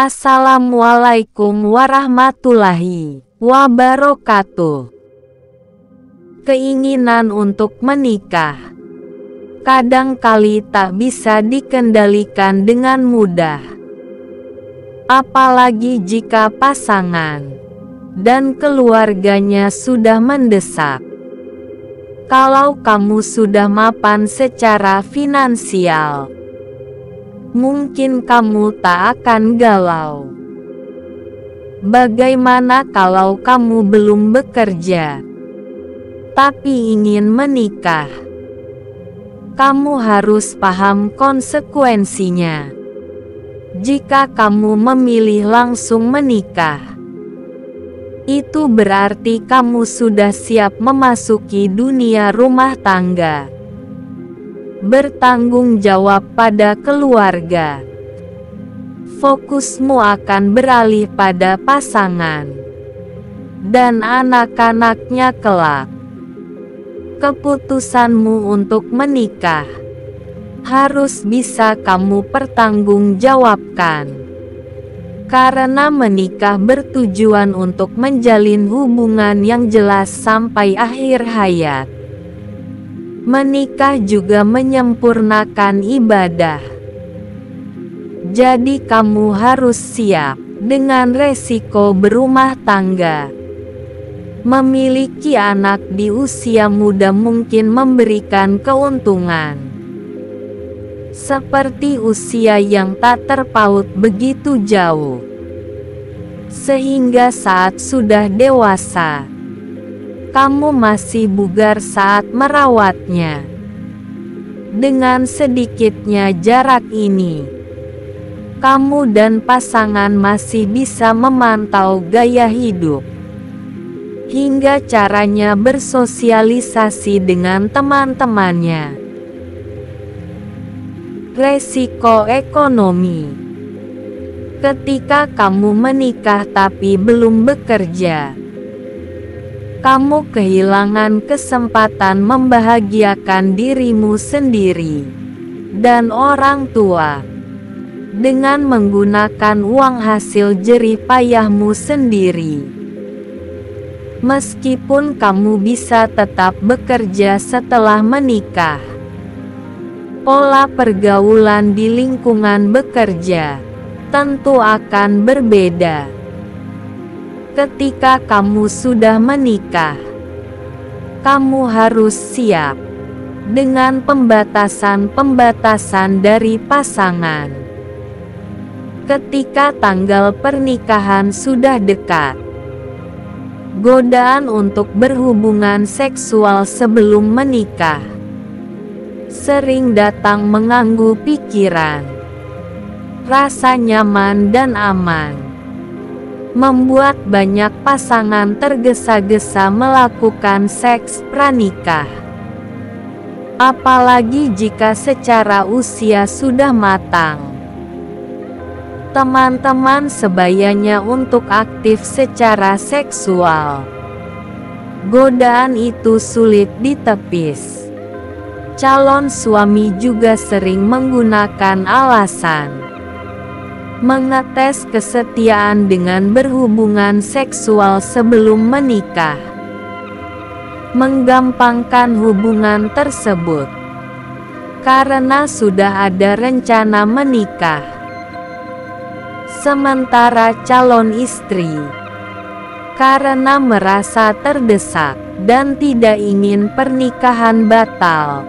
Assalamualaikum warahmatullahi wabarakatuh. Keinginan untuk menikah kadangkali tak bisa dikendalikan dengan mudah. Apalagi jika pasangan dan keluarganya sudah mendesak. Kalau kamu sudah mapan secara finansial, mungkin kamu tak akan galau. Bagaimana kalau kamu belum bekerja, tapi ingin menikah? Kamu harus paham konsekuensinya. Jika kamu memilih langsung menikah, itu berarti kamu sudah siap memasuki dunia rumah tangga. Bertanggung jawab pada keluarga. Fokusmu akan beralih pada pasangan dan anak-anaknya kelak. Keputusanmu untuk menikah harus bisa kamu pertanggungjawabkan, karena menikah bertujuan untuk menjalin hubungan yang jelas sampai akhir hayat. Menikah juga menyempurnakan ibadah. Jadi kamu harus siap dengan resiko berumah tangga. Memiliki anak di usia muda mungkin memberikan keuntungan, seperti usia yang tak terpaut begitu jauh, sehingga saat sudah dewasa, kamu masih bugar saat merawatnya. Dengan sedikitnya jarak ini, kamu dan pasangan masih bisa memantau gaya hidup, hingga caranya bersosialisasi dengan teman-temannya. Resiko ekonomi. Ketika kamu menikah tapi belum bekerja, kamu kehilangan kesempatan membahagiakan dirimu sendiri dan orang tua dengan menggunakan uang hasil jerih payahmu sendiri. Meskipun kamu bisa tetap bekerja setelah menikah, pola pergaulan di lingkungan bekerja tentu akan berbeda. Ketika kamu sudah menikah, kamu harus siap dengan pembatasan-pembatasan dari pasangan. Ketika tanggal pernikahan sudah dekat, godaan untuk berhubungan seksual sebelum menikah sering datang mengganggu pikiran. Rasa nyaman dan aman membuat banyak pasangan tergesa-gesa melakukan seks pranikah. Apalagi jika secara usia sudah matang. Teman-teman sebayanya untuk aktif secara seksual. Godaan itu sulit ditepis. Calon suami juga sering menggunakan alasan mengetes kesetiaan dengan berhubungan seksual sebelum menikah, menggampangkan hubungan tersebut karena sudah ada rencana menikah. Sementara calon istri, karena merasa terdesak dan tidak ingin pernikahan batal,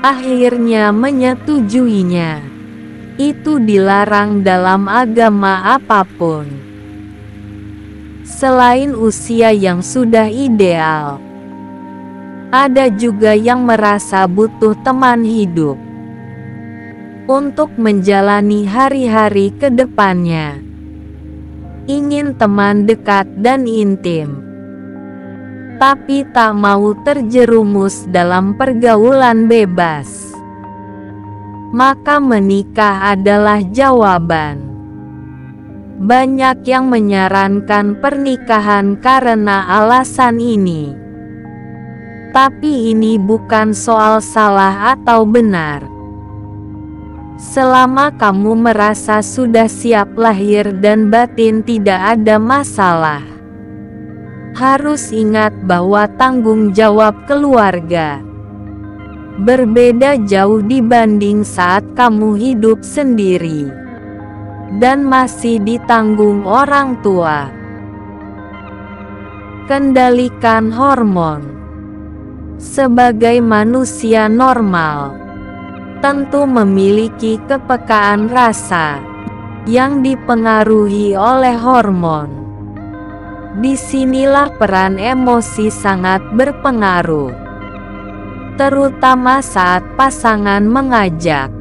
akhirnya menyetujuinya. Itu dilarang dalam agama apapun. Selain usia yang sudah ideal, ada juga yang merasa butuh teman hidup untuk menjalani hari-hari ke depannya. Ingin teman dekat dan intim, tapi tak mau terjerumus dalam pergaulan bebas. Maka menikah adalah jawaban. Banyak yang menyarankan pernikahan karena alasan ini. Tapi ini bukan soal salah atau benar. Selama kamu merasa sudah siap lahir dan batin tidak ada masalah. Harus ingat bahwa tanggung jawab keluarga berbeda jauh dibanding saat kamu hidup sendiri dan masih ditanggung orang tua. Kendalikan hormon. Sebagai manusia normal, tentu memiliki kepekaan rasa yang dipengaruhi oleh hormon. Disinilah peran emosi sangat berpengaruh, terutama saat pasangan mengajak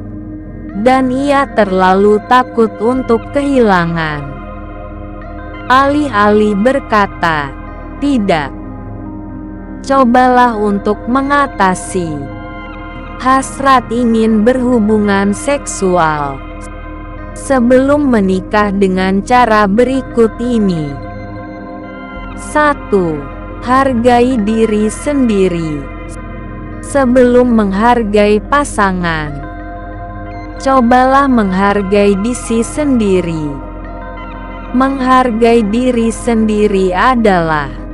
dan ia terlalu takut untuk kehilangan. Alih-alih berkata, "Tidak." Cobalah untuk mengatasi hasrat ingin berhubungan seksual sebelum menikah dengan cara berikut ini. 1. Hargai diri sendiri. Sebelum menghargai pasangan, cobalah menghargai diri sendiri. Menghargai diri sendiri adalah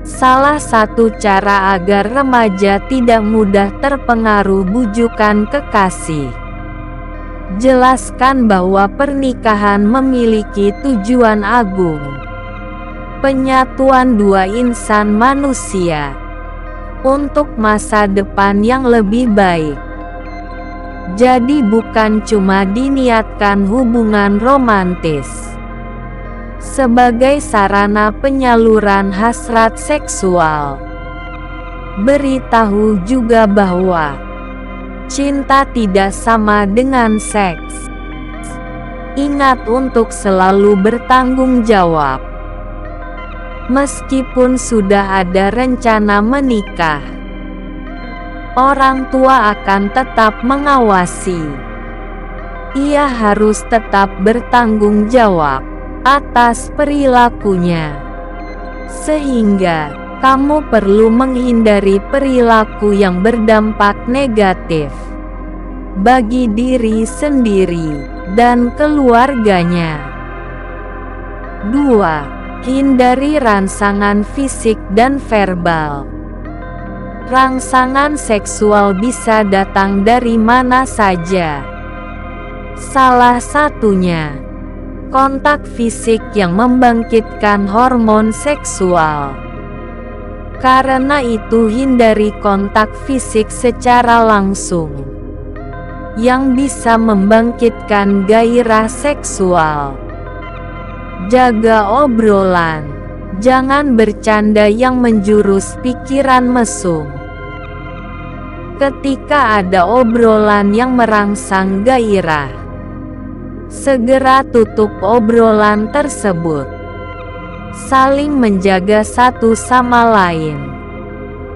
salah satu cara agar remaja tidak mudah terpengaruh bujukan kekasih. Jelaskan bahwa pernikahan memiliki tujuan agung, penyatuan dua insan manusia untuk masa depan yang lebih baik. Jadi bukan cuma diniatkan hubungan romantis sebagai sarana penyaluran hasrat seksual. Beritahu juga bahwa cinta tidak sama dengan seks. Ingat untuk selalu bertanggung jawab. Meskipun sudah ada rencana menikah, orang tua akan tetap mengawasi. Ia harus tetap bertanggung jawab atas perilakunya, sehingga kamu perlu menghindari perilaku yang berdampak negatif bagi diri sendiri dan keluarganya. 2. Hindari rangsangan fisik dan verbal. Rangsangan seksual bisa datang dari mana saja. Salah satunya kontak fisik yang membangkitkan hormon seksual. Karena itu hindari kontak fisik secara langsung yang bisa membangkitkan gairah seksual. Jaga obrolan, jangan bercanda yang menjurus pikiran mesum. Ketika ada obrolan yang merangsang gairah, segera tutup obrolan tersebut. Saling menjaga satu sama lain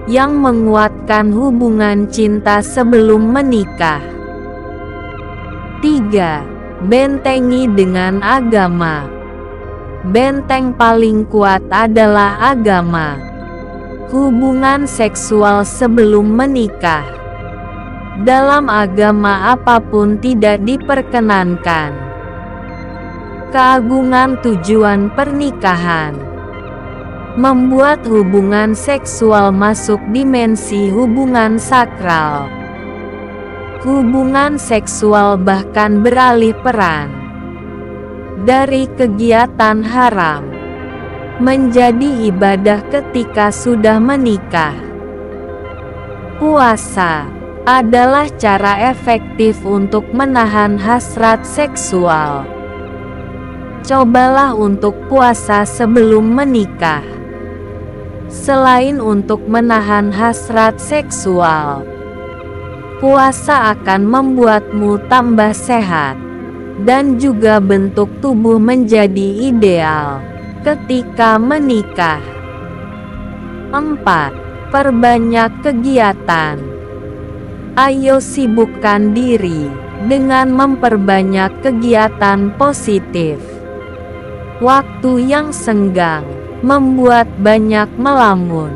yang menguatkan hubungan cinta sebelum menikah. 3. Bentengi dengan agama. Benteng paling kuat adalah agama. Hubungan seksual sebelum menikah dalam agama apapun tidak diperkenankan. Keagungan tujuan pernikahan membuat hubungan seksual masuk dimensi hubungan sakral. Hubungan seksual bahkan beralih peran dari kegiatan haram menjadi ibadah ketika sudah menikah. Puasa adalah cara efektif untuk menahan hasrat seksual. Cobalah untuk puasa sebelum menikah. Selain untuk menahan hasrat seksual, puasa akan membuatmu tambah sehat dan juga bentuk tubuh menjadi ideal ketika menikah. 4. Perbanyak kegiatan. Ayo sibukkan diri dengan memperbanyak kegiatan positif. Waktu yang senggang membuat banyak melamun,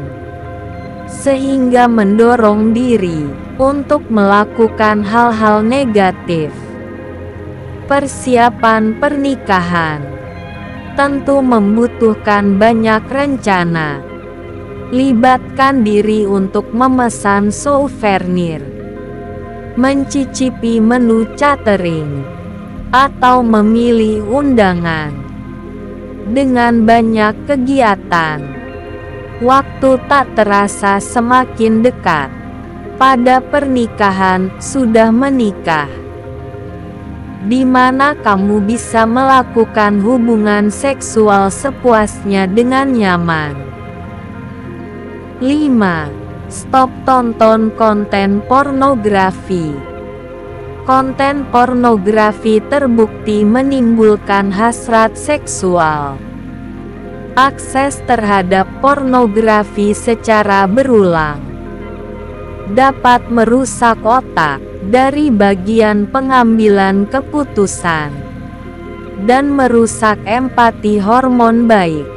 sehingga mendorong diri untuk melakukan hal-hal negatif. Persiapan pernikahan tentu membutuhkan banyak rencana. Libatkan diri untuk memesan souvenir, mencicipi menu catering, atau memilih undangan. Dengan banyak kegiatan, waktu tak terasa semakin dekat. Pada pernikahan, sudah menikah, di mana kamu bisa melakukan hubungan seksual sepuasnya dengan nyaman. 5. Stop tonton konten pornografi. Konten pornografi terbukti menimbulkan hasrat seksual. Akses terhadap pornografi secara berulang dapat merusak otak dari bagian pengambilan keputusan dan merusak empati hormon baik.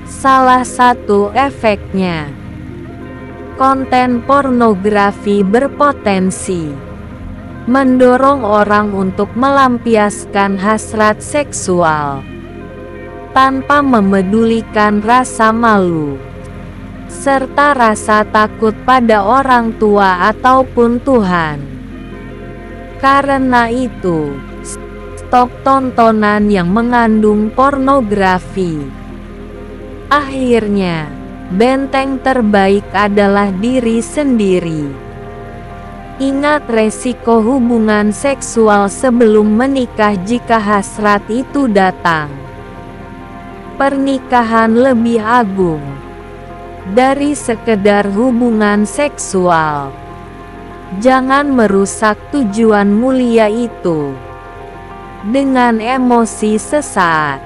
Salah satu efeknya, konten pornografi berpotensi mendorong orang untuk melampiaskan hasrat seksual tanpa memedulikan rasa malu serta rasa takut pada orang tua ataupun Tuhan. Karena itu, stop tontonan yang mengandung pornografi. Akhirnya, benteng terbaik adalah diri sendiri. Ingat resiko hubungan seksual sebelum menikah jika hasrat itu datang. Pernikahan lebih agung dari sekedar hubungan seksual. Jangan merusak tujuan mulia itu dengan emosi sesaat.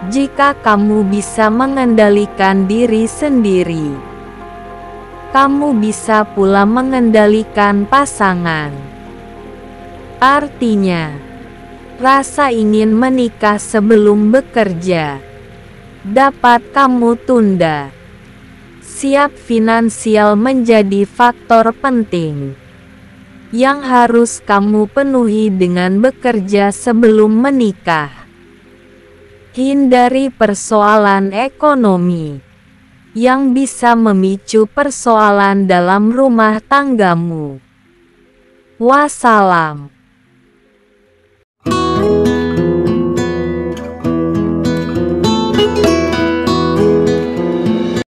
Jika kamu bisa mengendalikan diri sendiri, kamu bisa pula mengendalikan pasangan. Artinya, rasa ingin menikah sebelum bekerja dapat kamu tunda. Siap finansial menjadi faktor penting yang harus kamu penuhi dengan bekerja sebelum menikah. Hindari persoalan ekonomi yang bisa memicu persoalan dalam rumah tanggamu. Wassalam.